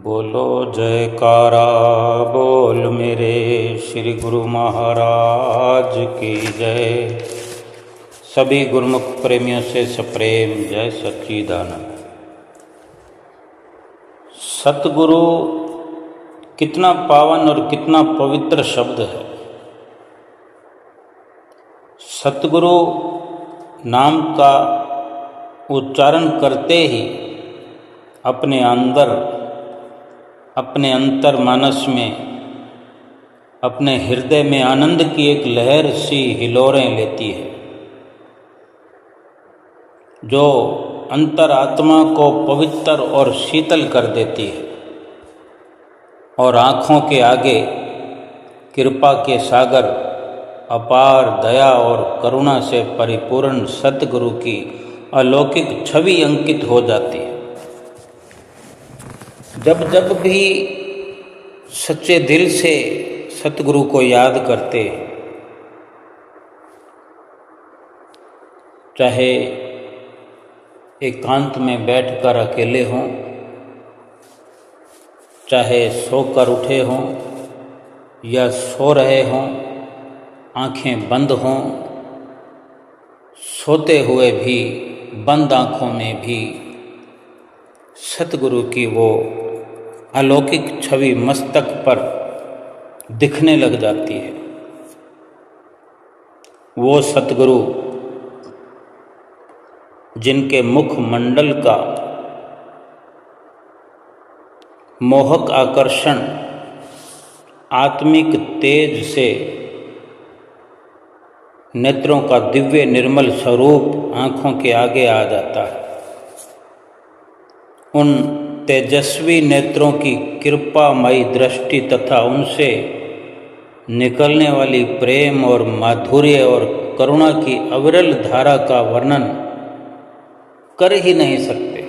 बोलो जयकारा बोल मेरे श्री गुरु महाराज की जय। सभी गुरुमुख प्रेमियों से सप्रेम जय सच्चिदानंद। सतगुरु कितना पावन और कितना पवित्र शब्द है। सतगुरु नाम का उच्चारण करते ही अपने अंदर, अपने अंतर मानस में, अपने हृदय में आनंद की एक लहर सी हिलोरें लेती है, जो अंतरात्मा को पवित्र और शीतल कर देती है और आँखों के आगे कृपा के सागर, अपार दया और करुणा से परिपूर्ण सतगुरु की अलौकिक छवि अंकित हो जाती है। जब जब भी सच्चे दिल से सतगुरु को याद करते, चाहे एकांत में बैठकर अकेले हों, चाहे सोकर उठे हों या सो रहे हों, आँखें बंद हों, सोते हुए भी बंद आँखों में भी सतगुरु की वो अलौकिक छवि मस्तक पर दिखने लग जाती है। वो सतगुरु जिनके मुख मंडल का मोहक आकर्षण आत्मिक तेज से नेत्रों का दिव्य निर्मल स्वरूप आँखों के आगे आ जाता है। उन तेजस्वी नेत्रों की कृपामयी दृष्टि तथा उनसे निकलने वाली प्रेम और माधुर्य और करुणा की अविरल धारा का वर्णन कर ही नहीं सकते।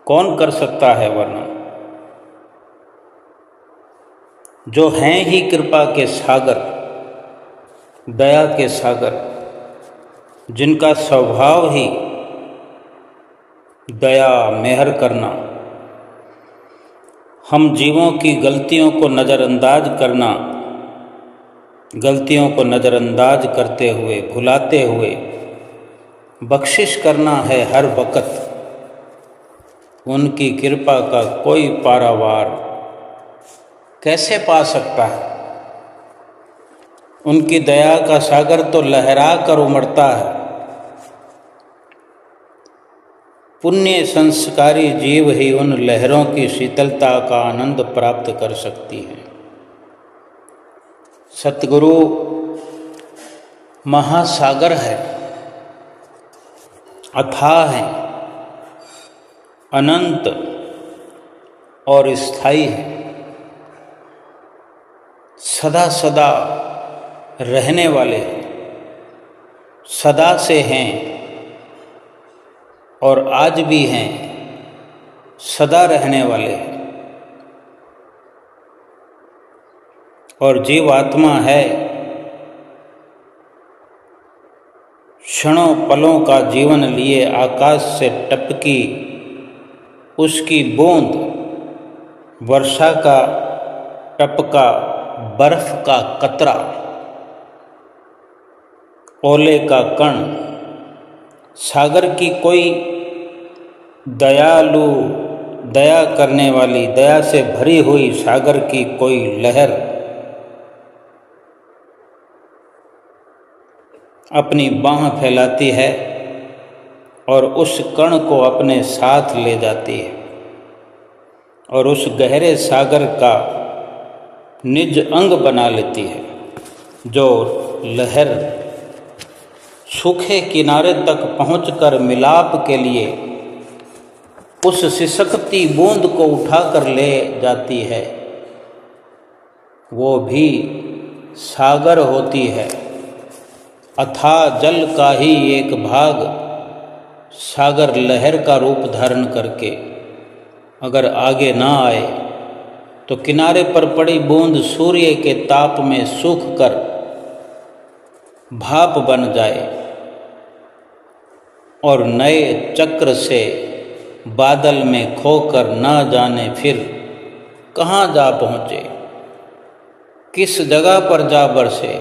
कौन कर सकता है वर्णन? जो हैं ही कृपा के सागर, दया के सागर, जिनका स्वभाव ही दया मेहर करना, हम जीवों की गलतियों को नज़रअंदाज करना, गलतियों को नज़रअंदाज करते हुए, भुलाते हुए बख्शिश करना है हर वक़्त। उनकी कृपा का कोई पारावार कैसे पा सकता है? उनकी दया का सागर तो लहरा कर उमड़ता है। पुण्य संस्कारी जीव ही उन लहरों की शीतलता का आनंद प्राप्त कर सकती है। सतगुरु महासागर है, अथाह है, अनंत और स्थायी है, सदा सदा रहने वाले हैं, सदा से हैं और आज भी हैं, सदा रहने वाले हैं। और जीवात्मा है क्षणों पलों का जीवन लिए आकाश से टपकी उसकी बूंद, वर्षा का टपका बर्फ का कतरा, ओले का कण, सागर की कोई दयालु, दया करने वाली, दया से भरी हुई सागर की कोई लहर अपनी बाँह फैलाती है और उस कण को अपने साथ ले जाती है और उस गहरे सागर का निज अंग बना लेती है। जो लहर सूखे किनारे तक पहुंचकर मिलाप के लिए उस सिसकती बूंद को उठाकर ले जाती है, वो भी सागर होती है। अथाह जल का ही एक भाग सागर लहर का रूप धारण करके अगर आगे ना आए तो किनारे पर पड़ी बूंद सूर्य के ताप में सूख कर भाप बन जाए और नए चक्र से बादल में खोकर न जाने फिर कहाँ जा पहुँचे, किस जगह पर जा बरसे,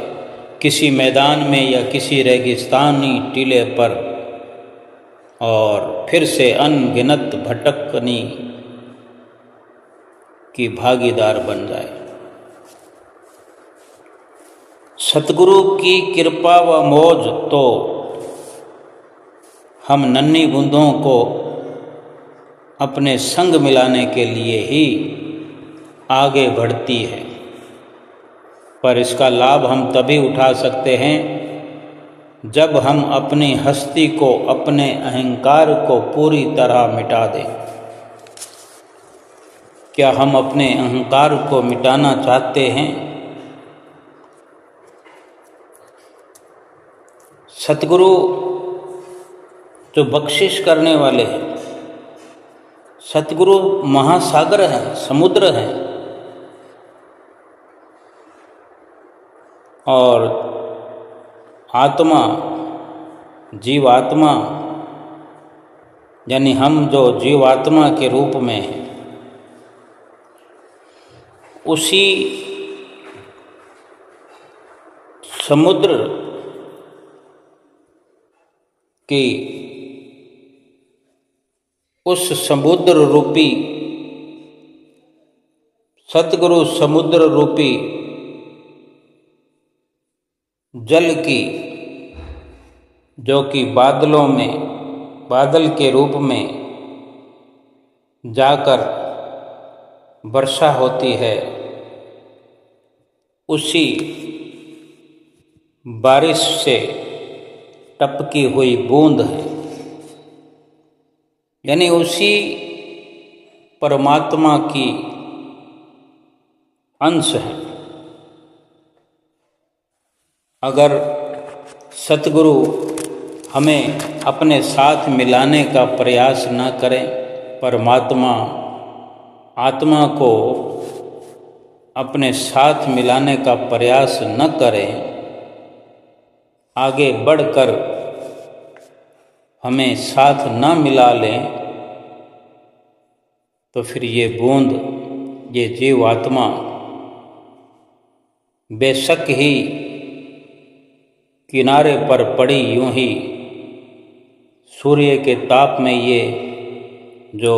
किसी मैदान में या किसी रेगिस्तानी टीले पर, और फिर से अनगिनत भटकनी की भागीदार बन जाए। सतगुरु की कृपा व मौज तो हम नन्ही बूंदों को अपने संग मिलाने के लिए ही आगे बढ़ती है, पर इसका लाभ हम तभी उठा सकते हैं जब हम अपनी हस्ती को, अपने अहंकार को पूरी तरह मिटा दें। क्या हम अपने अहंकार को मिटाना चाहते हैं? सतगुरु जो बख्शिश करने वाले हैं, सतगुरु महासागर हैं, समुद्र हैं, और आत्मा, जीवात्मा, यानी हम जो जीवात्मा के रूप में हैं, उसी समुद्र की, उस समुद्र रूपी, सतगुरु समुद्र रूपी जल की, जो कि बादलों में, बादल के रूप में जाकर वर्षा होती है, उसी बारिश से टपकी हुई बूंद है, यानी उसी परमात्मा की अंश है। अगर सतगुरु हमें अपने साथ मिलाने का प्रयास न करें, परमात्मा आत्मा को अपने साथ मिलाने का प्रयास न करें, आगे बढ़कर हमें साथ न मिला लें, तो फिर ये बूंद, ये जीवात्मा बेशक ही किनारे पर पड़ी यूं ही सूर्य के ताप में ये जो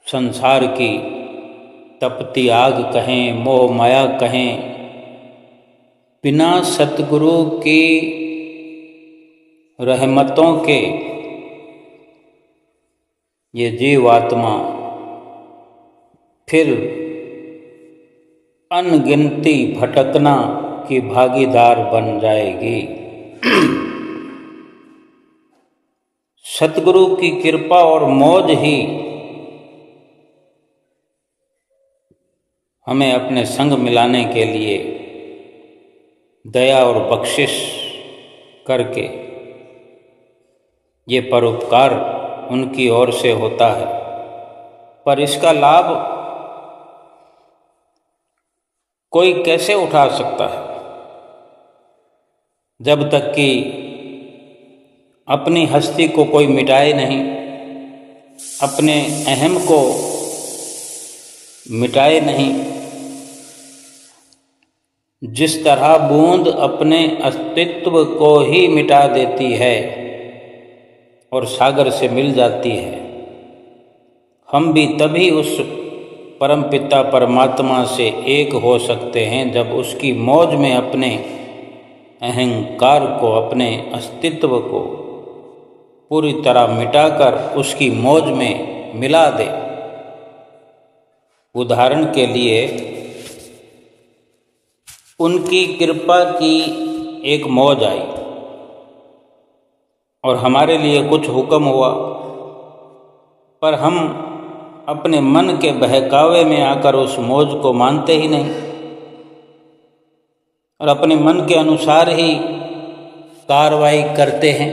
संसार की तपती आग कहें, मोह माया कहें, बिना सतगुरु की रहमतों के ये जीवात्मा फिर अनगिनती भटकना की भागीदार बन जाएगी। सतगुरु की कृपा और मौज ही हमें अपने संग मिलाने के लिए दया और बख्शिश करके, ये परोपकार उनकी ओर से होता है, पर इसका लाभ कोई कैसे उठा सकता है जब तक कि अपनी हस्ती को कोई मिटाए नहीं, अपने अहम को मिटाए नहीं। जिस तरह बूंद अपने अस्तित्व को ही मिटा देती है और सागर से मिल जाती है, हम भी तभी उस परमपिता परमात्मा से एक हो सकते हैं जब उसकी मौज में अपने अहंकार को, अपने अस्तित्व को पूरी तरह मिटाकर उसकी मौज में मिला दे। उदाहरण के लिए, उनकी कृपा की एक मौज आई और हमारे लिए कुछ हुक्म हुआ, पर हम अपने मन के बहकावे में आकर उस मौज को मानते ही नहीं और अपने मन के अनुसार ही कार्रवाई करते हैं,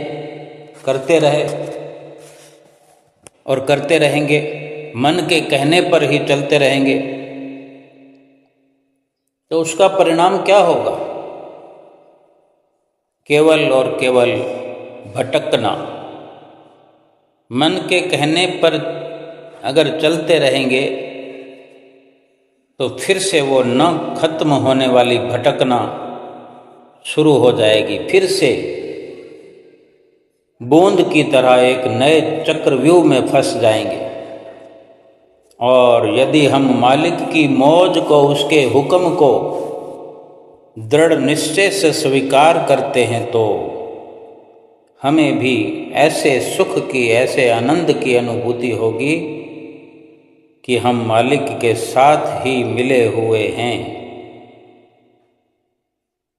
करते रहे और करते रहेंगे, मन के कहने पर ही चलते रहेंगे, तो उसका परिणाम क्या होगा? केवल और केवल भटकना, मन के कहने पर अगर चलते रहेंगे तो फिर से वो न खत्म होने वाली भटकना शुरू हो जाएगी। फिर से बूंद की तरह एक नए चक्रव्यूह में फंस जाएंगे। और यदि हम मालिक की मौज को, उसके हुक्म को दृढ़ निश्चय से स्वीकार करते हैं तो हमें भी ऐसे सुख की, ऐसे आनंद की अनुभूति होगी कि हम मालिक के साथ ही मिले हुए हैं,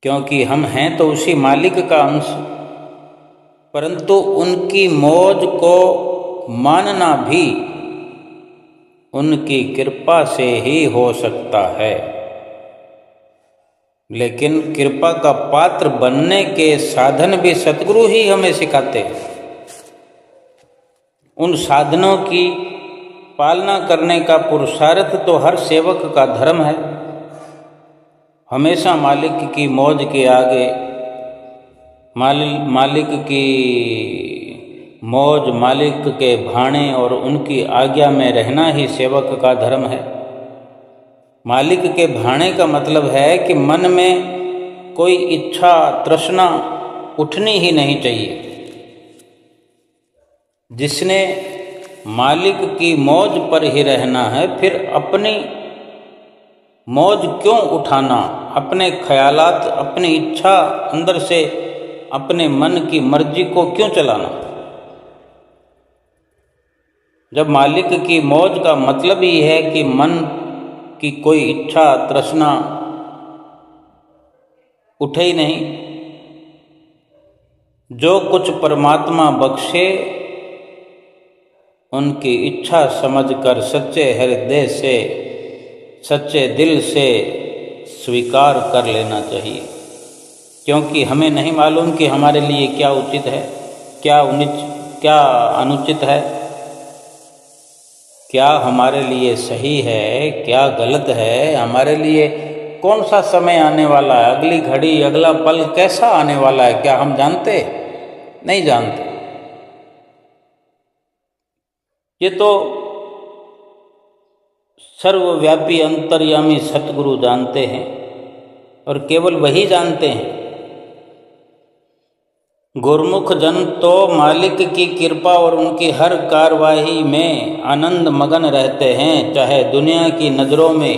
क्योंकि हम हैं तो उसी मालिक का अंश। परंतु उनकी मौज को मानना भी उनकी कृपा से ही हो सकता है। लेकिन कृपा का पात्र बनने के साधन भी सतगुरु ही हमें सिखाते हैं। उन साधनों की पालना करने का पुरुषार्थ तो हर सेवक का धर्म है। हमेशा मालिक की मौज के आगे, मालिक की मौज, मालिक के भाणे और उनकी आज्ञा में रहना ही सेवक का धर्म है। मालिक के भाणे का मतलब है कि मन में कोई इच्छा, तृष्णा उठनी ही नहीं चाहिए। जिसने मालिक की मौज पर ही रहना है, फिर अपनी मौज क्यों उठाना, अपने ख्यालात, अपनी इच्छा अंदर से अपने मन की मर्जी को क्यों चलाना। जब मालिक की मौज का मतलब ही है कि मन की कोई इच्छा, तृष्णा उठे ही नहीं। जो कुछ परमात्मा बख्शे उनकी इच्छा समझकर सच्चे हृदय से, सच्चे दिल से स्वीकार कर लेना चाहिए। क्योंकि हमें नहीं मालूम कि हमारे लिए क्या उचित है, क्या अनुचित है, क्या हमारे लिए सही है, क्या गलत है, हमारे लिए कौन सा समय आने वाला है, अगली घड़ी, अगला पल कैसा आने वाला है, क्या हम जानते? नहीं जानते। ये तो सर्वव्यापी अंतर्यामी सतगुरु जानते हैं, और केवल वही जानते हैं। गुरमुख जन तो मालिक की कृपा और उनकी हर कार्यवाही में आनंद मगन रहते हैं। चाहे दुनिया की नज़रों में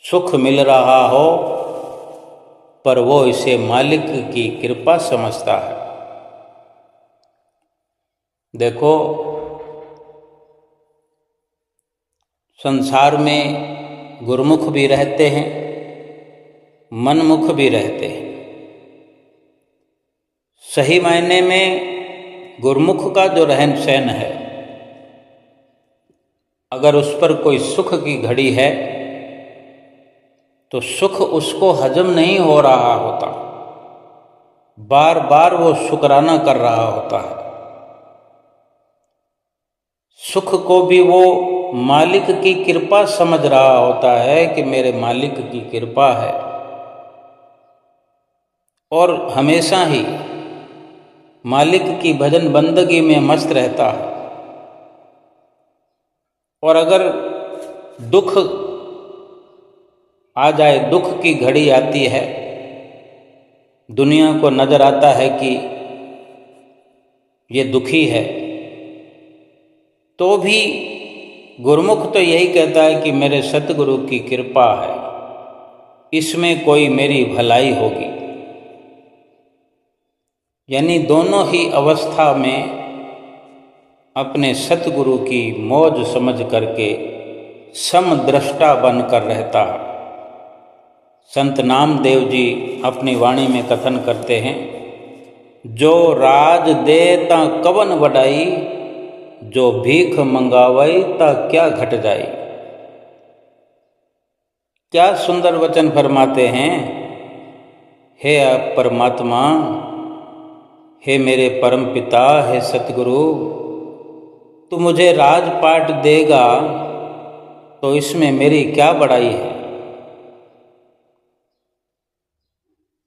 सुख मिल रहा हो, पर वो इसे मालिक की कृपा समझता है। देखो, संसार में गुरमुख भी रहते हैं, मनमुख भी रहते हैं। सही मायने में गुरमुख का जो रहन सहन है, अगर उस पर कोई सुख की घड़ी है तो सुख उसको हजम नहीं हो रहा होता, बार बार वो शुक्राना कर रहा होता है। सुख को भी वो मालिक की कृपा समझ रहा होता है कि मेरे मालिक की कृपा है, और हमेशा ही मालिक की भजन बंदगी में मस्त रहता है। और अगर दुख आ जाए, दुख की घड़ी आती है, दुनिया को नजर आता है कि ये दुखी है, तो भी गुरमुख तो यही कहता है कि मेरे सतगुरु की कृपा है, इसमें कोई मेरी भलाई होगी। यानी दोनों ही अवस्था में अपने सतगुरु की मौज समझ करके समदृष्टा बनकर रहता है। संत नामदेव जी अपनी वाणी में कथन करते हैं, जो राज दे ता कवन वडाई, जो भीख मंगावई ता क्या घट जाई। क्या सुंदर वचन फरमाते हैं। हे परमात्मा, हे मेरे परम पिता, हे सतगुरु, तू मुझे राजपाट देगा तो इसमें मेरी क्या बड़ाई है।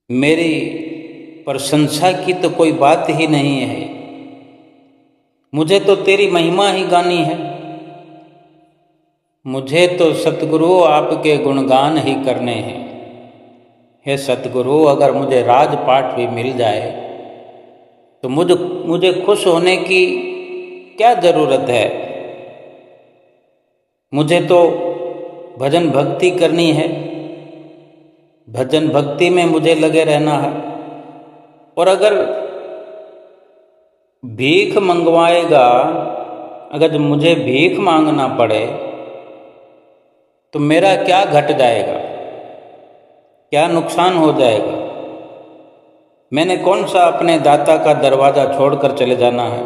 मेरी प्रशंसा की तो कोई बात ही नहीं है। मुझे तो तेरी महिमा ही गानी है, मुझे तो सतगुरु आपके गुणगान ही करने हैं। हे सतगुरु, अगर मुझे राजपाट भी मिल जाए तो मुझे खुश होने की क्या ज़रूरत है। मुझे तो भजन भक्ति करनी है, भजन भक्ति में मुझे लगे रहना है। और अगर भीख मंगवाएगा, अगर मुझे भीख मांगना पड़े तो मेरा क्या घट जाएगा, क्या नुकसान हो जाएगा। मैंने कौन सा अपने दाता का दरवाज़ा छोड़कर चले जाना है।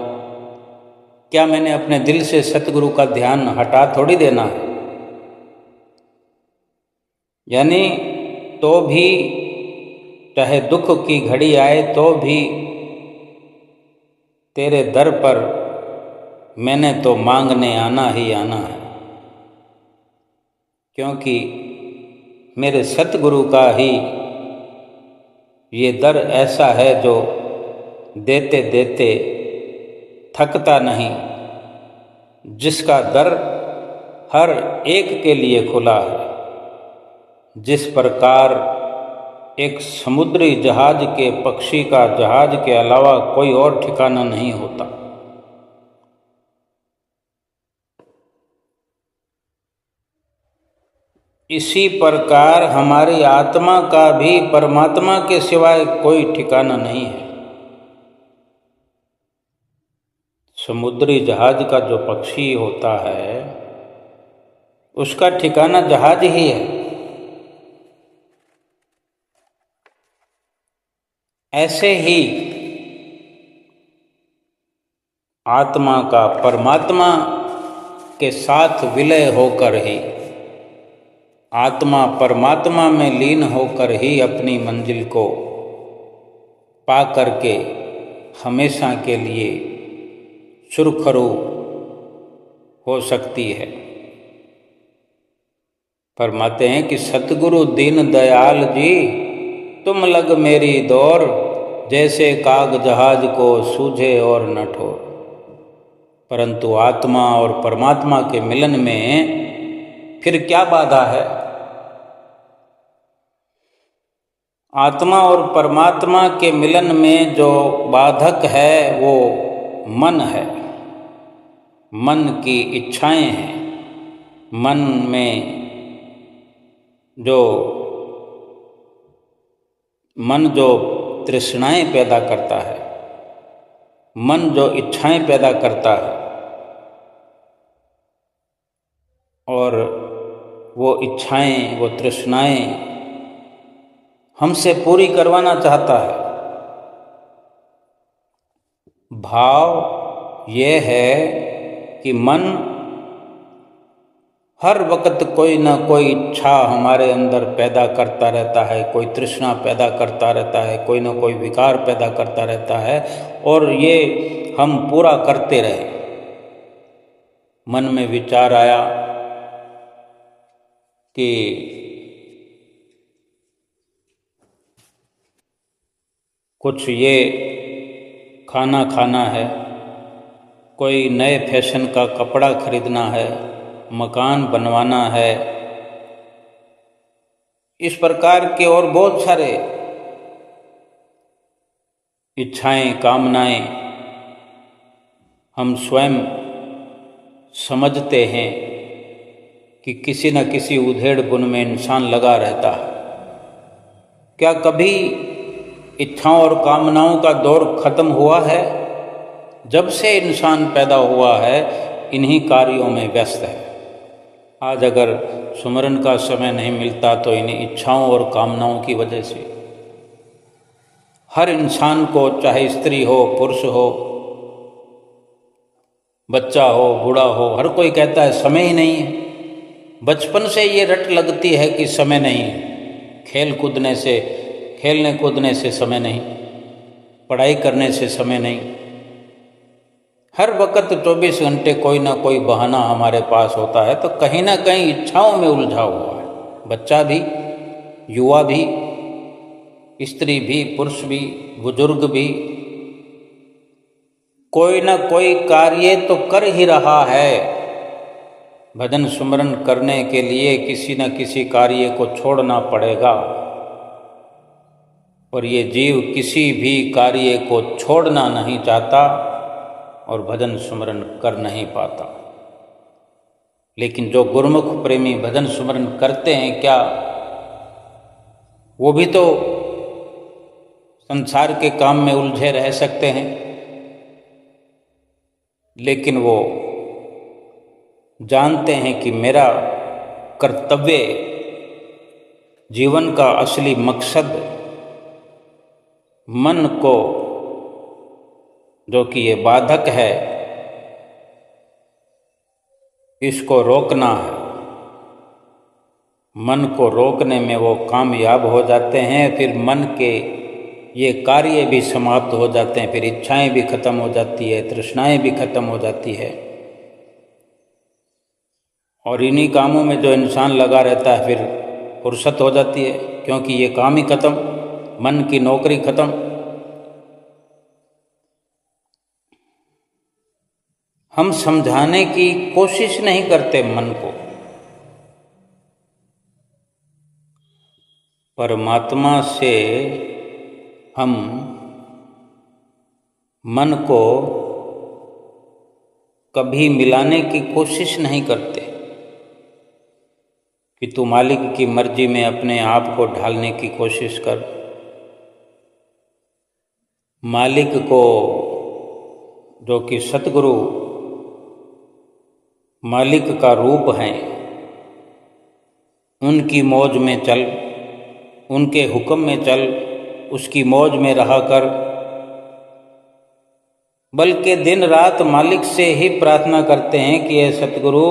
क्या मैंने अपने दिल से सतगुरु का ध्यान हटा थोड़ी देना है। यानी तो भी चाहे दुख की घड़ी आए तो भी तेरे दर पर मैंने तो मांगने आना ही आना है, क्योंकि मेरे सतगुरु का ही ये दर ऐसा है जो देते देते थकता नहीं, जिसका दर हर एक के लिए खुला है। जिस प्रकार एक समुद्री जहाज के पक्षी का जहाज के अलावा कोई और ठिकाना नहीं होता, इसी प्रकार हमारी आत्मा का भी परमात्मा के सिवाय कोई ठिकाना नहीं है। समुद्री जहाज का जो पक्षी होता है उसका ठिकाना जहाज ही है। ऐसे ही आत्मा का परमात्मा के साथ विलय होकर ही, आत्मा परमात्मा में लीन होकर ही अपनी मंजिल को पा करके हमेशा के लिए सुरखरू हो सकती है। फरमाते हैं कि सतगुरु दीन दयाल जी, तुम लग मेरी दौर, जैसे काग जहाज को सूझे और न ठोर। परंतु आत्मा और परमात्मा के मिलन में फिर क्या बाधा है। आत्मा और परमात्मा के मिलन में जो बाधक है वो मन है, मन की इच्छाएं हैं। मन में मन जो तृष्णाएं पैदा करता है, मन जो इच्छाएं पैदा करता है और वो इच्छाएं, वो तृष्णाएं हमसे पूरी करवाना चाहता है। भाव ये है कि मन हर वक्त कोई ना कोई इच्छा हमारे अंदर पैदा करता रहता है, कोई तृष्णा पैदा करता रहता है, कोई ना कोई विकार पैदा करता रहता है, और ये हम पूरा करते रहे। मन में विचार आया कि कुछ ये खाना खाना है, कोई नए फैशन का कपड़ा खरीदना है, मकान बनवाना है, इस प्रकार के और बहुत सारे इच्छाएं, कामनाएं हम स्वयं समझते हैं कि किसी न किसी उधेड़ बुन में इंसान लगा रहता है। क्या कभी इच्छाओं और कामनाओं का दौर खत्म हुआ है? जब से इंसान पैदा हुआ है इन्हीं कार्यों में व्यस्त है। आज अगर सुमरन का समय नहीं मिलता तो इन्हीं इच्छाओं और कामनाओं की वजह से हर इंसान को, चाहे स्त्री हो, पुरुष हो, बच्चा हो, बूढ़ा हो, हर कोई कहता है समय ही नहीं है। बचपन से ये रट लगती है कि समय नहीं है। खेलने कूदने से समय नहीं, पढ़ाई करने से समय नहीं। हर वक्त 24 घंटे कोई ना कोई बहाना हमारे पास होता है, तो कहीं ना कहीं इच्छाओं में उलझा हुआ है। बच्चा भी, युवा भी, स्त्री भी, पुरुष भी, बुजुर्ग भी, कोई न कोई कार्य तो कर ही रहा है। भजन सुमरन करने के लिए किसी न किसी कार्य को छोड़ना पड़ेगा, और ये जीव किसी भी कार्य को छोड़ना नहीं चाहता और भजन सुमरन कर नहीं पाता। लेकिन जो गुरुमुख प्रेमी भजन सुमरन करते हैं, क्या वो भी तो संसार के काम में उलझे रह सकते हैं? लेकिन वो जानते हैं कि मेरा कर्तव्य, जीवन का असली मकसद मन को, जो कि ये बाधक है, इसको रोकना है। मन को रोकने में वो कामयाब हो जाते हैं। फिर मन के ये कार्य भी समाप्त हो जाते हैं, फिर इच्छाएं भी खत्म हो जाती है, तृष्णाएं भी खत्म हो जाती है। और इन्हीं कामों में जो इंसान लगा रहता है, फिर फुर्सत हो जाती है, क्योंकि ये काम ही खत्म, मन की नौकरी खत्म। हम समझाने की कोशिश नहीं करते मन को। परमात्मा से हम मन को कभी मिलाने की कोशिश नहीं करते कि तू मालिक की मर्जी में अपने आप को ढालने की कोशिश कर। मालिक को, जो कि सतगुरु मालिक का रूप हैं, उनकी मौज में चल, उनके हुक्म में चल, उसकी मौज में रहा कर। बल्कि दिन रात मालिक से ही प्रार्थना करते हैं कि ये सतगुरु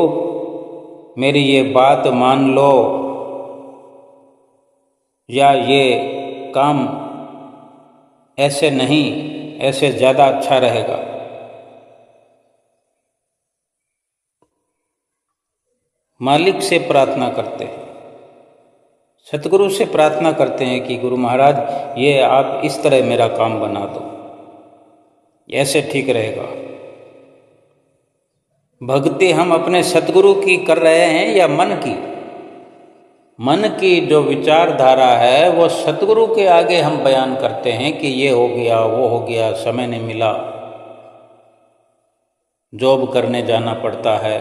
मेरी ये बात मान लो, या ये काम ऐसे नहीं, ऐसे ज़्यादा अच्छा रहेगा। मालिक से प्रार्थना करते हैं, सतगुरु से प्रार्थना करते हैं कि गुरु महाराज ये आप इस तरह मेरा काम बना दो, ऐसे ठीक रहेगा। भक्ति हम अपने सतगुरु की कर रहे हैं या मन की? मन की जो विचारधारा है वो सतगुरु के आगे हम बयान करते हैं कि ये हो गया, वो हो गया, समय नहीं मिला, जॉब करने जाना पड़ता है,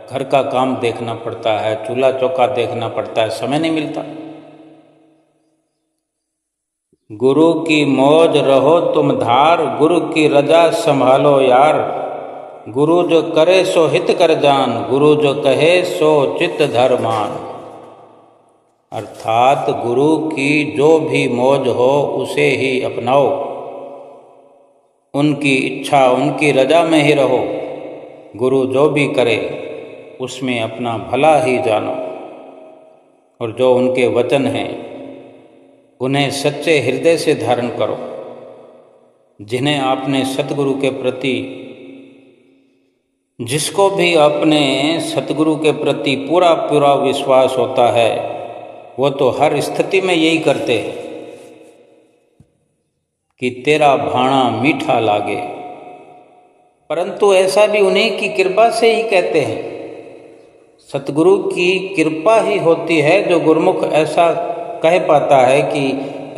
घर का काम देखना पड़ता है, चूल्हा चौका देखना पड़ता है, समय नहीं मिलता। गुरु की मौज रहो तुम धार, गुरु की रजा संभालो यार। गुरु जो करे सो हित कर जान, गुरु जो कहे सो चित धर मान। अर्थात गुरु की जो भी मौज हो उसे ही अपनाओ, उनकी इच्छा, उनकी रजा में ही रहो। गुरु जो भी करे उसमें अपना भला ही जानो, और जो उनके वचन हैं उन्हें सच्चे हृदय से धारण करो। जिन्हें आपने सतगुरु के प्रति, जिसको भी अपने सतगुरु के प्रति पूरा पूरा विश्वास होता है, वो तो हर स्थिति में यही करते हैं कि तेरा भाणा मीठा लागे। परंतु ऐसा भी उन्हीं की कृपा से ही कहते हैं। सतगुरु की कृपा ही होती है जो गुरुमुख ऐसा कह पाता है कि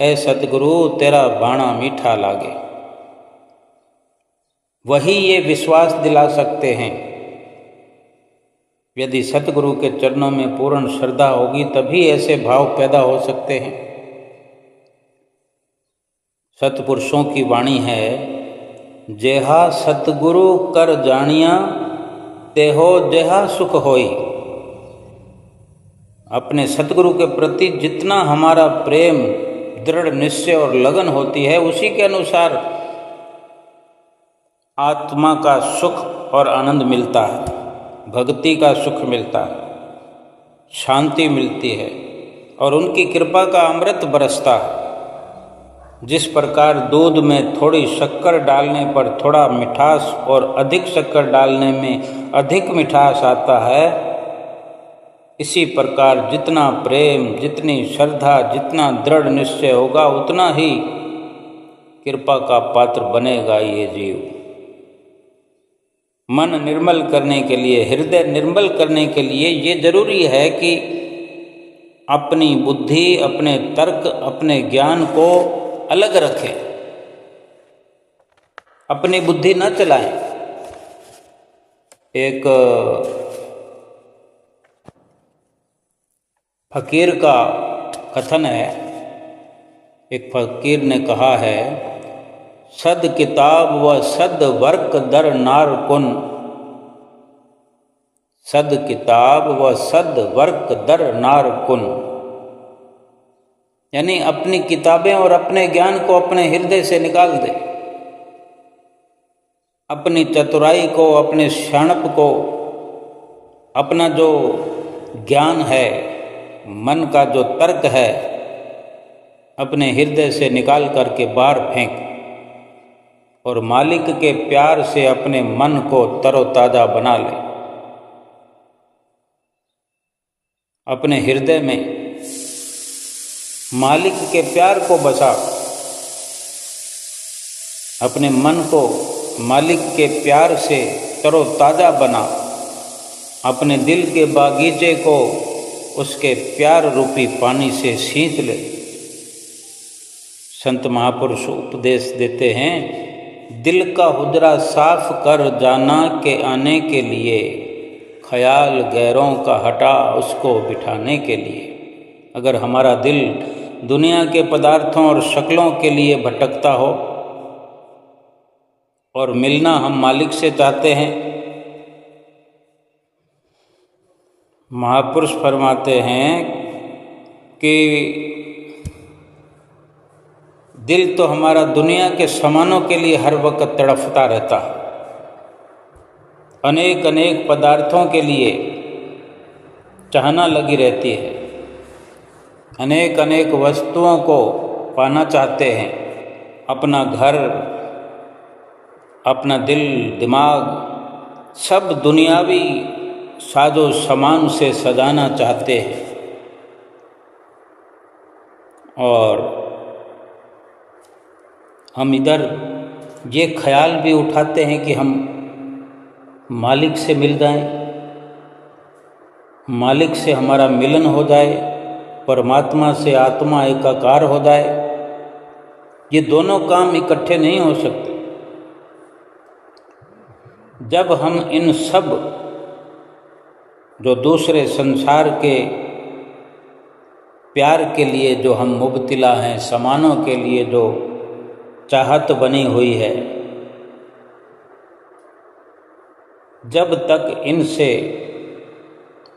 ऐ सतगुरु तेरा भाणा मीठा लागे। वही ये विश्वास दिला सकते हैं। यदि सतगुरु के चरणों में पूर्ण श्रद्धा होगी तभी ऐसे भाव पैदा हो सकते हैं। सतपुरुषों की वाणी है, जेहा सतगुरु कर जानिया, तेहो जेहा सुख होई। अपने सतगुरु के प्रति जितना हमारा प्रेम, दृढ़ निश्चय और लगन होती है, उसी के अनुसार आत्मा का सुख और आनंद मिलता है, भक्ति का सुख मिलता है, शांति मिलती है और उनकी कृपा का अमृत बरसता है। जिस प्रकार दूध में थोड़ी शक्कर डालने पर थोड़ा मिठास और अधिक शक्कर डालने में अधिक मिठास आता है, इसी प्रकार जितना प्रेम, जितनी श्रद्धा, जितना दृढ़ निश्चय होगा, उतना ही कृपा का पात्र बनेगा ये जीव। मन निर्मल करने के लिए, हृदय निर्मल करने के लिए ये जरूरी है कि अपनी बुद्धि, अपने तर्क, अपने ज्ञान को अलग रखें, अपनी बुद्धि न चलाएं। एक फकीर का कथन है, एक फकीर ने कहा है, सद किताब व सद वर्क दर नार कुन, सद किताब व सद वर्क दर नार कुन। यानी अपनी किताबें और अपने ज्ञान को अपने हृदय से निकाल दे, अपनी चतुराई को, अपने शाणप को, अपना जो ज्ञान है, मन का जो तर्क है, अपने हृदय से निकाल करके बाहर फेंक और मालिक के प्यार से अपने मन को तरोताज़ा बना ले। अपने हृदय में मालिक के प्यार को बसा, अपने मन को मालिक के प्यार से तरोताज़ा बना, अपने दिल के बागीचे को उसके प्यार रूपी पानी से सींच ले। संत महापुरुष उपदेश देते हैं, दिल का हुजरा साफ कर जाना के आने के लिए, ख्याल गैरों का हटा उसको बिठाने के लिए। अगर हमारा दिल दुनिया के पदार्थों और शक्लों के लिए भटकता हो और मिलना हम मालिक से चाहते हैं, महापुरुष फरमाते हैं कि दिल तो हमारा दुनिया के सामानों के लिए हर वक्त तड़फता रहता है, अनेक अनेक पदार्थों के लिए चाहना लगी रहती है, अनेक अनेक वस्तुओं को पाना चाहते हैं, अपना घर, अपना दिल, दिमाग सब दुनियावी साजो सामान से सजाना चाहते हैं। और हम इधर ये ख्याल भी उठाते हैं कि हम मालिक से मिल जाएं, मालिक से हमारा मिलन हो जाए, परमात्मा से आत्मा एकाकार हो जाए। ये दोनों काम इकट्ठे नहीं हो सकते। जब हम इन सब जो दूसरे संसार के प्यार के लिए जो हम मुब्तिला हैं, सामानों के लिए जो चाहत बनी हुई है, जब तक इनसे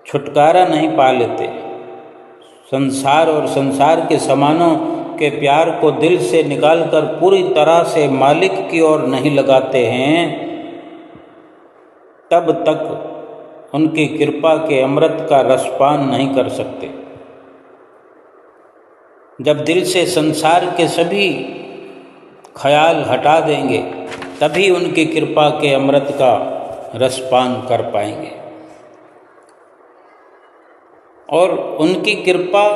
छुटकारा नहीं पा लेते, संसार और संसार के सामानों के प्यार को दिल से निकालकर पूरी तरह से मालिक की ओर नहीं लगाते हैं, तब तक उनकी कृपा के अमृत का रसपान नहीं कर सकते। जब दिल से संसार के सभी ख्याल हटा देंगे, तभी उनकी कृपा के अमृत का रसपान कर पाएंगे। और उनकी कृपा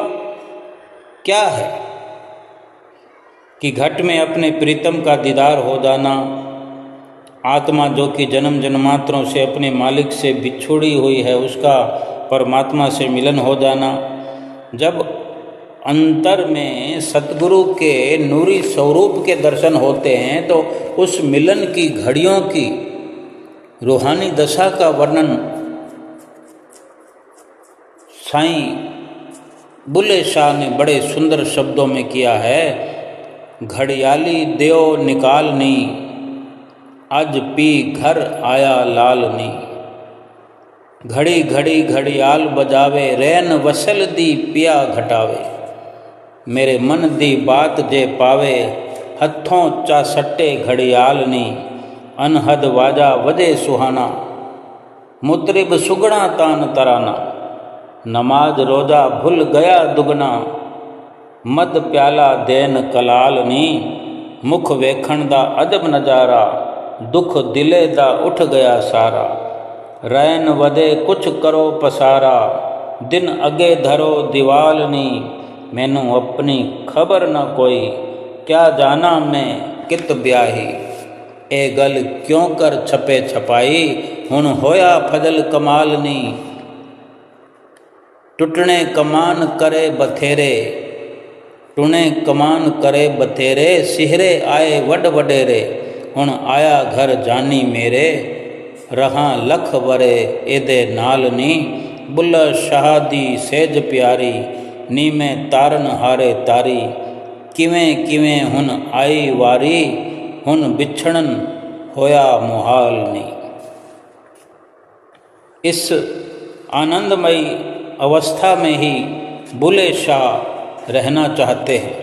क्या है कि घट में अपने प्रीतम का दीदार हो जाना, आत्मा जो कि जन्म जन्मांतरों से अपने मालिक से बिछुड़ी हुई है, उसका परमात्मा से मिलन हो जाना। जब अंतर में सतगुरु के नूरी स्वरूप के दर्शन होते हैं, तो उस मिलन की घड़ियों की रूहानी दशा का वर्णन साईं बुल्ले शाह ने बड़े सुंदर शब्दों में किया है। घड़ियाली देओ निकालनी, आज पी घर आया लालनी। घड़ी घड़ी घड़ियाल बजावे, रैन वसल दी पिया घटावे। मेरे मन दी बात जे पावे, हथों चा सट्टे घड़ियालनी। अनहद वाजा वजे सुहाना, मुतरिब सुगड़ा तान तराना। नमाज रोजा भूल गया दुगना, मद प्याला देन कलालनी। मुख वेखण दा अजब नजारा, दुख दिले दा उठ गया सारा। रैन वदे कुछ करो पसारा, दिन अगे धरो दीवालनी। मैनू अपनी खबर न कोई, क्या जाना मैं कित ब्याही। ए गल क्यों कर छपे छपाई, हुण होया फजल कमाल नी। टुटने कमान करे बथेरे, टुने कमान करे बथेरे, सिहरे आए वड वडेरे, हुण आया घर जानी मेरे, रहा लख वरे एदे नाल नी। बुल्ला शहादी सेज प्यारी, नी में तारन हारे तारी, किवें किवें हुन आई वारी, हुन बिछड़न होया मुहाल नी। इस आनंदमयी अवस्था में ही बुले शाह रहना चाहते हैं।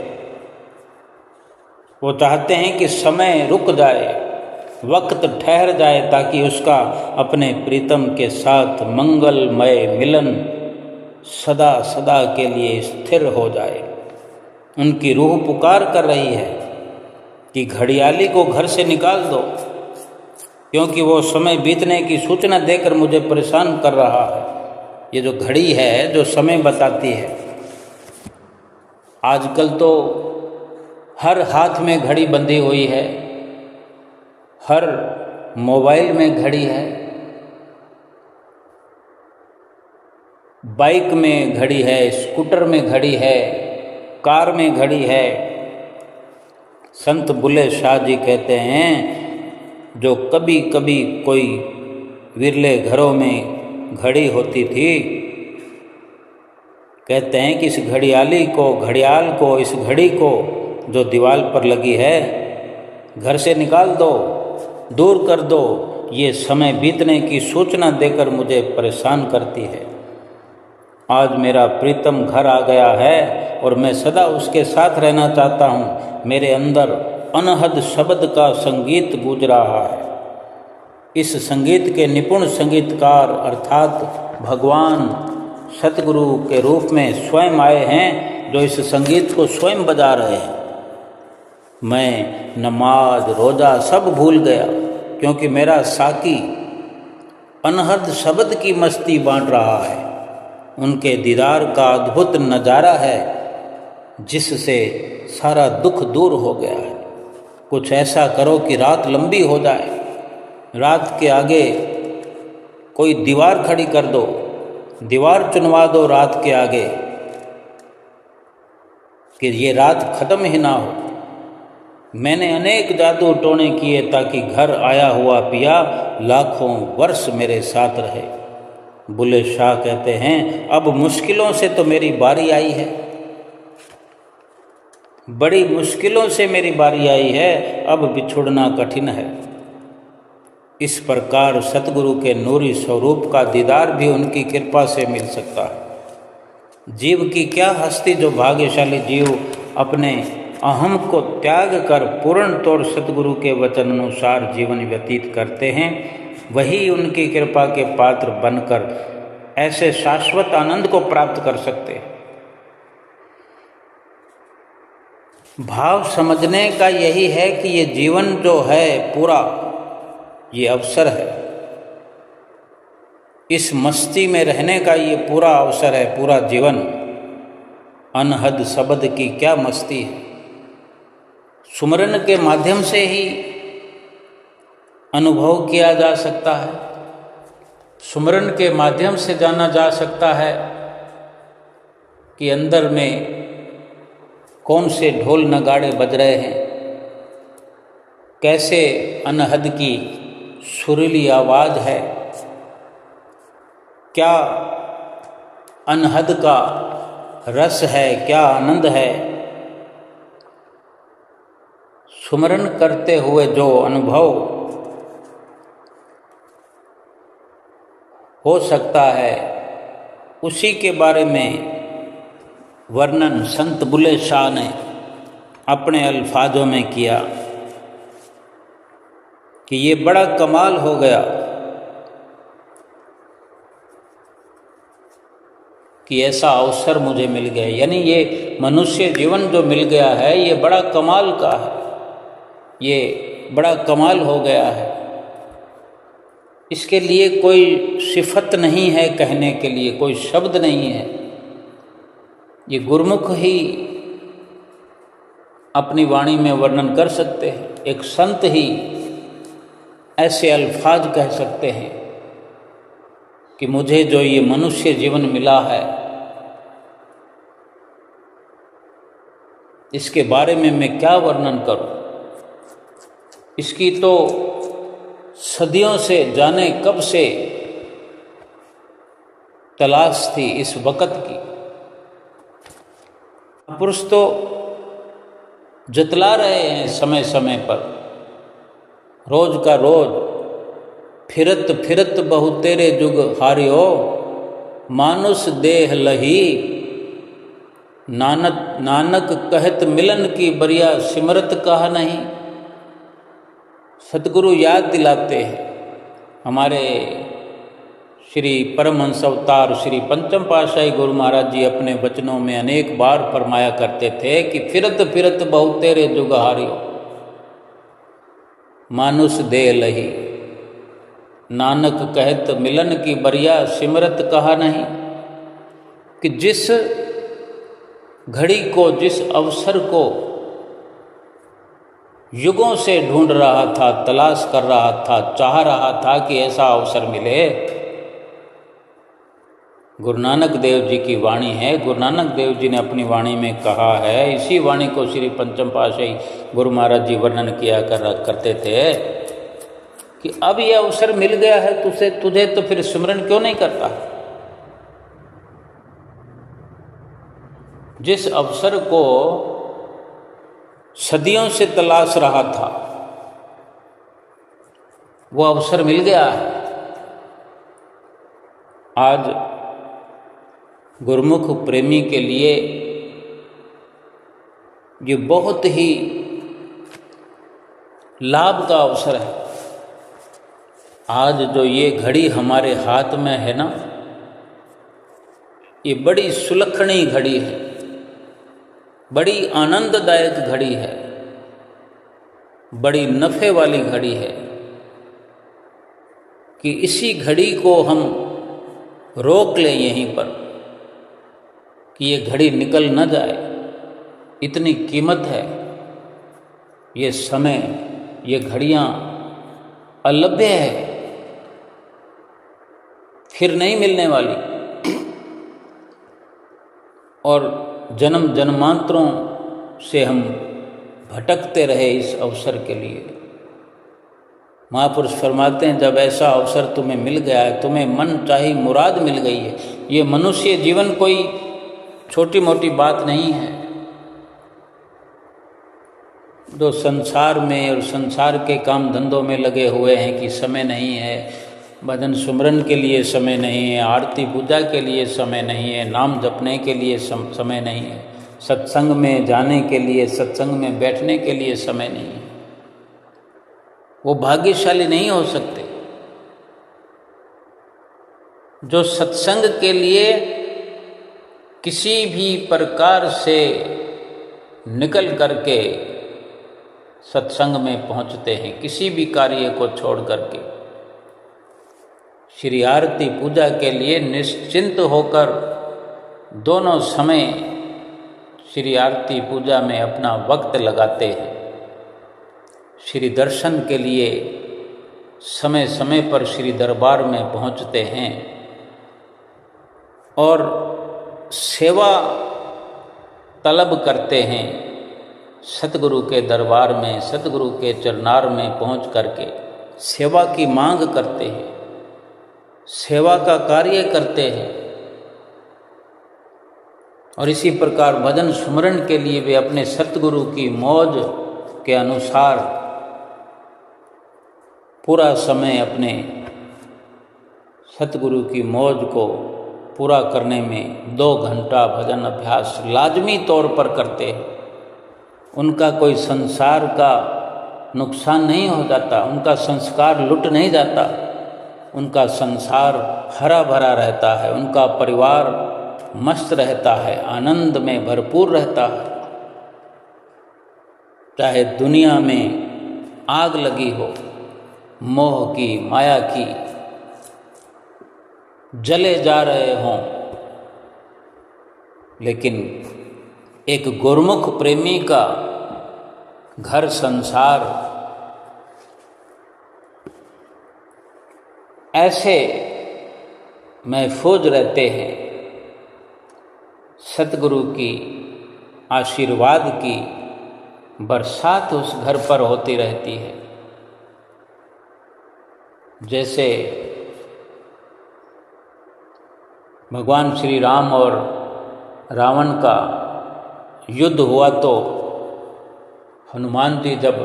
वो चाहते हैं कि समय रुक जाए, वक्त ठहर जाए, ताकि उसका अपने प्रीतम के साथ मंगलमय मिलन सदा सदा के लिए स्थिर हो जाए। उनकी रूह पुकार कर रही है कि घड़ियाली को घर से निकाल दो, क्योंकि वो समय बीतने की सूचना देकर मुझे परेशान कर रहा है। ये जो घड़ी है जो समय बताती है, आजकल तो हर हाथ में घड़ी बंधी हुई है, हर मोबाइल में घड़ी है, बाइक में घड़ी है, स्कूटर में घड़ी है, कार में घड़ी है। संत बुल्ले शाह जी कहते हैं, जो कभी कभी कोई विरले घरों में घड़ी होती थी, कहते हैं कि इस घड़ियाल को, इस घड़ी को जो दीवार पर लगी है, घर से निकाल दो, दूर कर दो। ये समय बीतने की सूचना देकर मुझे परेशान करती है। आज मेरा प्रीतम घर आ गया है और मैं सदा उसके साथ रहना चाहता हूँ। मेरे अंदर अनहद शब्द का संगीत गूंज रहा है। इस संगीत के निपुण संगीतकार अर्थात भगवान सतगुरु के रूप में स्वयं आए हैं, जो इस संगीत को स्वयं बजा रहे हैं। मैं नमाज रोज़ा सब भूल गया, क्योंकि मेरा साकी अनहद शब्द की मस्ती बांट रहा है। उनके दीदार का अद्भुत नज़ारा है, जिससे सारा दुख दूर हो गया है। कुछ ऐसा करो कि रात लंबी हो जाए, रात के आगे कोई दीवार खड़ी कर दो, दीवार चुनवा दो रात के आगे, कि ये रात ख़त्म ही ना हो। मैंने अनेक जादू टोने किए ताकि घर आया हुआ पिया लाखों वर्ष मेरे साथ रहे। बुल्ले शाह कहते हैं, अब मुश्किलों से तो मेरी बारी आई है, बड़ी मुश्किलों से मेरी बारी आई है, अब बिछुड़ना कठिन है। इस प्रकार सतगुरु के नूरी स्वरूप का दीदार भी उनकी कृपा से मिल सकता है। जीव की क्या हस्ती, जो भाग्यशाली जीव अपने अहम को त्याग कर पूर्ण तौर सतगुरु के वचन अनुसार जीवन व्यतीत करते हैं, वही उनकी कृपा के पात्र बनकर ऐसे शाश्वत आनंद को प्राप्त कर सकते हैं। भाव समझने का यही है कि ये जीवन जो है पूरा, ये अवसर है। इस मस्ती में रहने का ये पूरा अवसर है, पूरा जीवन। अनहद शब्द की क्या मस्ती है। सुमरन के माध्यम से ही अनुभव किया जा सकता है, सुमरन के माध्यम से जाना जा सकता है कि अंदर में कौन से ढोल नगाड़े बज रहे हैं, कैसे अनहद की सुरीली आवाज़ है, क्या अनहद का रस है, क्या आनंद है। सुमरन करते हुए जो अनुभव हो सकता है, उसी के बारे में वर्णन संत बुल्ले शाह ने अपने अल्फाजों में किया कि ये बड़ा कमाल हो गया कि ऐसा अवसर मुझे मिल गया। यानी ये मनुष्य जीवन जो मिल गया है, ये बड़ा कमाल का है, ये बड़ा कमाल हो गया है। इसके लिए कोई सिफत नहीं है कहने के लिए, कोई शब्द नहीं है। ये गुरमुख ही अपनी वाणी में वर्णन कर सकते हैं। एक संत ही ऐसे अल्फाज कह सकते हैं कि मुझे जो ये मनुष्य जीवन मिला है, इसके बारे में मैं क्या वर्णन करूं। इसकी तो सदियों से, जाने कब से तलाश थी इस वक़्त की। पुरुष तो जतला रहे हैं समय समय पर, रोज का रोज, फिरत फिरत बहु तेरे जुग हारियो, मानुष देह लही, नानक कहत मिलन की बरिया सिमरत कहा नहीं। सतगुरु याद दिलाते हैं, हमारे श्री परमहंस अवतार श्री पंचम पातशाही गुरु महाराज जी अपने वचनों में अनेक बार फरमाया करते थे कि फिरत फिरत बहु तेरे जुग हारियो, मानुष दे लही, नानक कहत मिलन की बरिया सिमरत कहा नहीं। कि जिस घड़ी को, जिस अवसर को युगों से ढूंढ रहा था, तलाश कर रहा था, चाह रहा था कि ऐसा अवसर मिले, गुरु नानक देव जी की वाणी है। गुरु नानक देव जी ने अपनी वाणी में कहा है, इसी वाणी को श्री पंचम पातशाही गुरु महाराज जी वर्णन किया करते थे कि अब यह अवसर मिल गया है तुझे तो फिर स्मरण क्यों नहीं करता। जिस अवसर को सदियों से तलाश रहा था, वो अवसर मिल गया है। आज गुरुमुख प्रेमी के लिए ये बहुत ही लाभ का अवसर है। आज जो ये घड़ी हमारे हाथ में है ना, ये बड़ी सुलक्षणी घड़ी है, बड़ी आनंददायक घड़ी है, बड़ी नफ़े वाली घड़ी है कि इसी घड़ी को हम रोक लें यहीं पर कि ये घड़ी निकल न जाए। इतनी कीमत है ये समय, ये घड़ियाँ अलभ्य है, फिर नहीं मिलने वाली। और जन्म जन्मांतरों से हम भटकते रहे इस अवसर के लिए। महापुरुष फरमाते हैं, जब ऐसा अवसर तुम्हें मिल गया है, तुम्हें मन चाही मुराद मिल गई है। ये मनुष्य जीवन कोई छोटी मोटी बात नहीं है। जो संसार में और संसार के काम धंधों में लगे हुए हैं कि समय नहीं है, भजन सुमरन के लिए समय नहीं है, आरती पूजा के लिए समय नहीं है, नाम जपने के लिए समय नहीं है, सत्संग में जाने के लिए, सत्संग में बैठने के लिए समय नहीं है, वो भाग्यशाली नहीं हो सकते। जो सत्संग के लिए किसी भी प्रकार से निकल करके सत्संग में पहुंचते हैं, किसी भी कार्य को छोड़ करके, श्री आरती पूजा के लिए निश्चिंत होकर दोनों समय श्री आरती पूजा में अपना वक्त लगाते हैं। श्री दर्शन के लिए समय समय पर श्री दरबार में पहुंचते हैं और सेवा तलब करते हैं। सतगुरु के दरबार में, सतगुरु के चरनार में पहुंच करके सेवा की मांग करते हैं, सेवा का कार्य करते हैं। और इसी प्रकार भजन सुमरन के लिए वे अपने सतगुरु की मौज के अनुसार पूरा समय अपने सतगुरु की मौज को पूरा करने में 2 घंटा भजन अभ्यास लाजमी तौर पर करते हैं। उनका कोई संसार का नुकसान नहीं हो जाता, उनका संस्कार लुट नहीं जाता, उनका संसार हरा भरा रहता है, उनका परिवार मस्त रहता है, आनंद में भरपूर रहता है। चाहे दुनिया में आग लगी हो, मोह की, माया की, जले जा रहे हों, लेकिन एक गुरुमुख प्रेमी का घर संसार ऐसे महफूज रहते हैं। सतगुरु की आशीर्वाद की बरसात उस घर पर होती रहती है। जैसे भगवान श्री राम और रावण का युद्ध हुआ तो हनुमान जी जब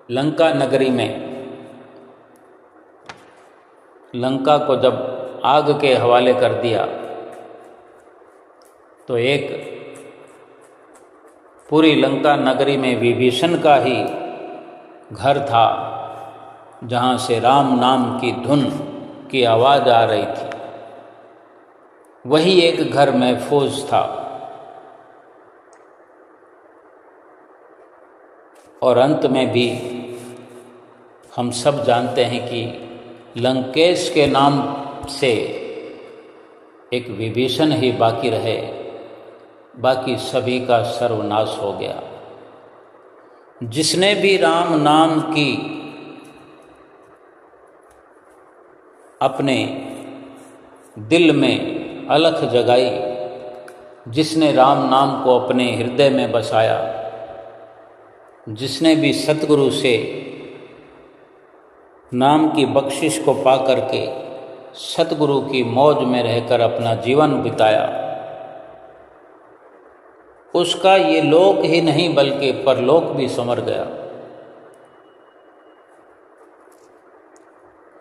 लंका नगरी में लंका को जब आग के हवाले कर दिया तो एक पूरी लंका नगरी में विभीषण का ही घर था जहाँ से राम नाम की धुन की आवाज़ आ रही थी। वही एक घर महफूज था। और अंत में भी हम सब जानते हैं कि लंकेश के नाम से एक विभीषण ही बाकी रहे, बाकी सभी का सर्वनाश हो गया। जिसने भी राम नाम की अपने दिल में अलख जगाई, जिसने राम नाम को अपने हृदय में बसाया, जिसने भी सतगुरु से नाम की बख्शिश को पा करके सतगुरु की मौज में रहकर अपना जीवन बिताया, उसका ये लोक ही नहीं बल्कि परलोक भी संवर गया।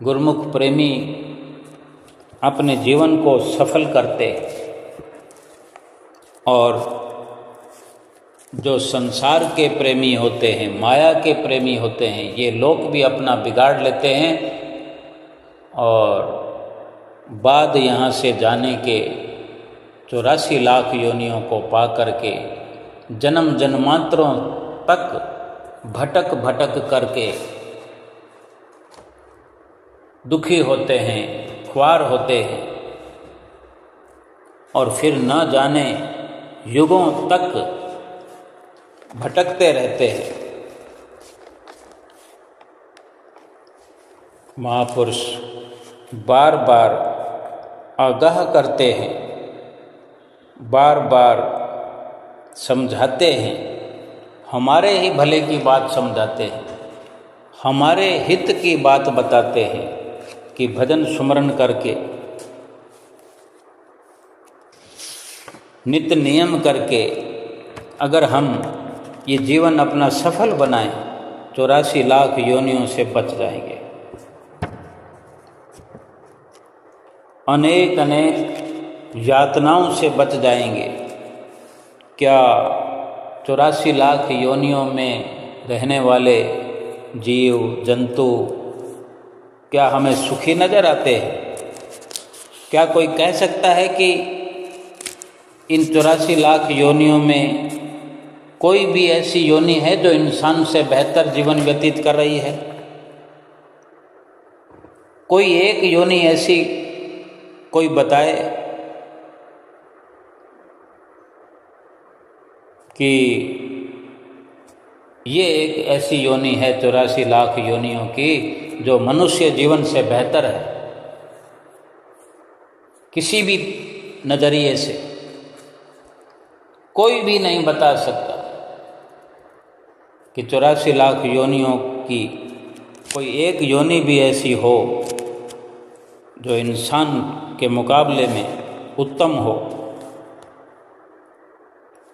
गुरमुख प्रेमी अपने जीवन को सफल करते और जो संसार के प्रेमी होते हैं, माया के प्रेमी होते हैं, ये लोग भी अपना बिगाड़ लेते हैं और बाद यहाँ से जाने के 84 लाख योनियों को पा करके जन्म जन्मांतरों तक भटक भटक करके दुखी होते हैं, ख्वार होते हैं और फिर न जाने युगों तक भटकते रहते हैं। महापुरुष बार बार आगाह करते हैं, बार बार समझाते हैं, हमारे ही भले की बात समझाते हैं, हमारे हित की बात बताते हैं कि भजन सुमरन करके, नित्य नियम करके अगर हम ये जीवन अपना सफल बनाएं 84 लाख योनियों से बच जाएंगे। अनेक अनेक यातनाओं से बच जाएंगे। क्या 84 लाख योनियों में रहने वाले जीव जंतु क्या हमें सुखी नजर आते हैं? क्या कोई कह सकता है कि इन 84 लाख योनियों में कोई भी ऐसी योनि है जो इंसान से बेहतर जीवन व्यतीत कर रही है? कोई एक योनि ऐसी कोई बताए कि ये एक ऐसी योनि है 84 लाख योनियों की जो मनुष्य जीवन से बेहतर है? किसी भी नजरिए से कोई भी नहीं बता सकता कि 84 लाख योनियों की कोई एक योनि भी ऐसी हो जो इंसान के मुकाबले में उत्तम हो।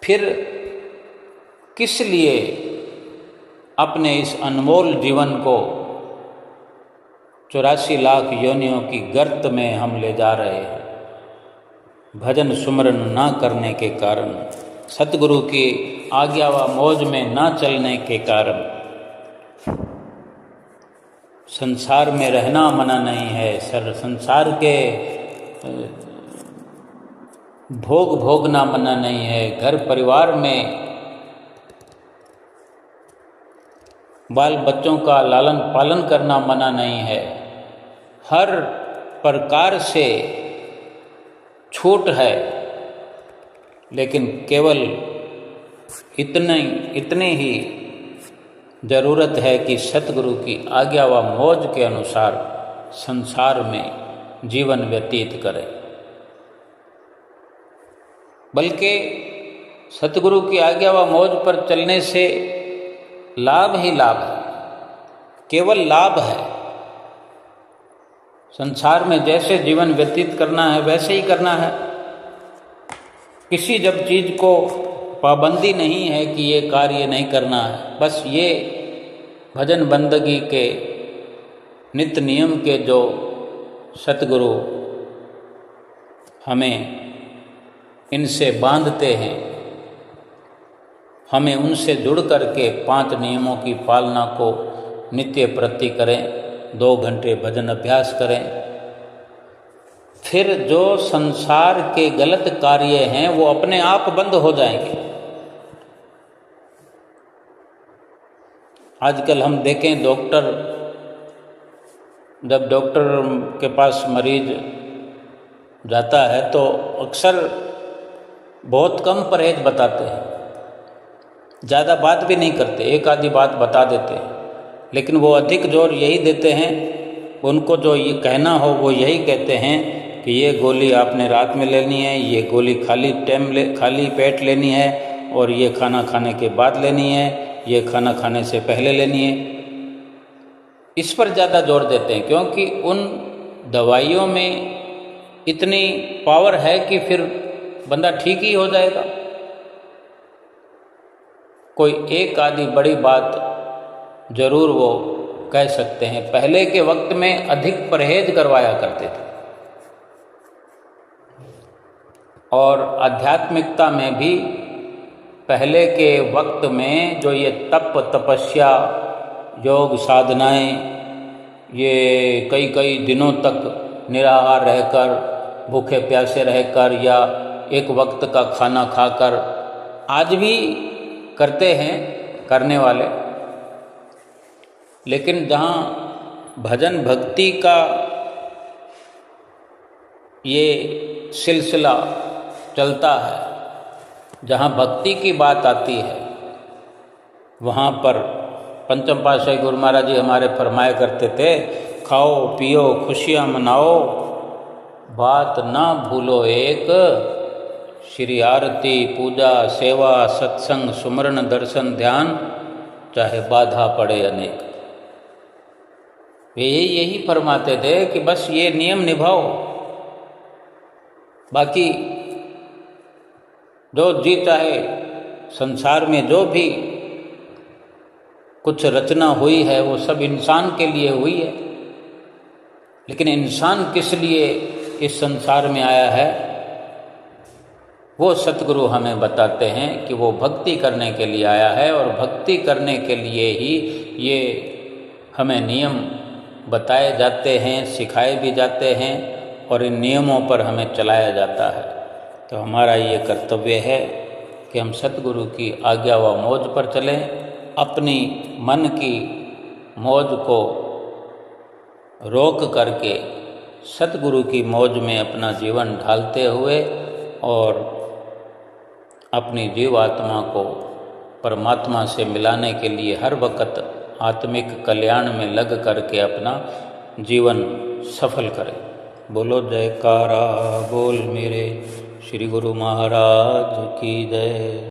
फिर किस लिए अपने इस अनमोल जीवन को 84 लाख योनियों की गर्त में हम ले जा रहे हैं? भजन सुमरन ना करने के कारण, सतगुरु की आज्ञा व मौज में ना चलने के कारण संसार में रहना मना नहीं है। संसार के भोग भोगना मना नहीं है। घर परिवार में बाल बच्चों का लालन पालन करना मना नहीं है। हर प्रकार से छूट है, लेकिन केवल इतनी ही ज़रूरत है कि सतगुरु की आज्ञा व मौज के अनुसार संसार में जीवन व्यतीत करें, बल्कि सतगुरु की आज्ञा व मौज पर चलने से लाभ ही लाभ है, केवल लाभ है। संसार में जैसे जीवन व्यतीत करना है वैसे ही करना है। किसी जब चीज़ को पाबंदी नहीं है कि ये कार्य नहीं करना है, बस ये भजन बंदगी के नित्य नियम के जो सतगुरु हमें इनसे बांधते हैं, हमें उनसे जुड़ करके 5 नियमों की पालना को नित्य प्रति करें, 2 घंटे भजन अभ्यास करें। फिर जो संसार के गलत कार्य हैं वो अपने आप बंद हो जाएंगे। आजकल हम देखें, जब डॉक्टर के पास मरीज जाता है तो अक्सर बहुत कम परहेज बताते हैं, ज़्यादा बात भी नहीं करते, एक आधी बात बता देते हैं, लेकिन वो अधिक जोर यही देते हैं, उनको जो ये कहना हो वो यही कहते हैं कि ये गोली आपने रात में लेनी है, ये गोली खाली पेट लेनी है, और ये खाना खाने के बाद लेनी है, ये खाना खाने से पहले लेनी है। इस पर ज़्यादा जोर देते हैं, क्योंकि उन दवाइयों में इतनी पावर है कि फिर बंदा ठीक ही हो जाएगा। कोई एक आधी बड़ी बात जरूर वो कह सकते हैं। पहले के वक्त में अधिक परहेज करवाया करते थे, और आध्यात्मिकता में भी पहले के वक्त में जो ये तपस्या, योग साधनाएं, ये कई दिनों तक निराहार रहकर, भूखे प्यासे रहकर, या एक वक्त का खाना खाकर, आज भी करते हैं करने वाले। लेकिन जहाँ भजन भक्ति का ये सिलसिला चलता है, जहाँ भक्ति की बात आती है, वहाँ पर पंचम पातशाही गुरु महाराज जी हमारे फरमाया करते थे, खाओ पियो खुशियाँ मनाओ, बात ना भूलो एक, श्री आरती पूजा सेवा सत्संग सुमरन दर्शन ध्यान, चाहे बाधा पड़े अनेक। वे यही फरमाते थे कि बस ये नियम निभाओ, बाकी जो जी चाहे संसार में जो भी कुछ रचना हुई है वो सब इंसान के लिए हुई है, लेकिन इंसान किस लिए इस संसार में आया है वो सतगुरु हमें बताते हैं कि वो भक्ति करने के लिए आया है, और भक्ति करने के लिए ही ये हमें नियम बताए जाते हैं, सिखाए भी जाते हैं, और इन नियमों पर हमें चलाया जाता है। तो हमारा ये कर्तव्य है कि हम सतगुरु की आज्ञा व मौज पर चलें, अपनी मन की मौज को रोक करके सतगुरु की मौज में अपना जीवन ढालते हुए, और अपनी जीवात्मा को परमात्मा से मिलाने के लिए हर वक्त आत्मिक कल्याण में लग करके अपना जीवन सफल करें। बोलो जयकारा बोल मेरे श्री गुरु महाराज की जय।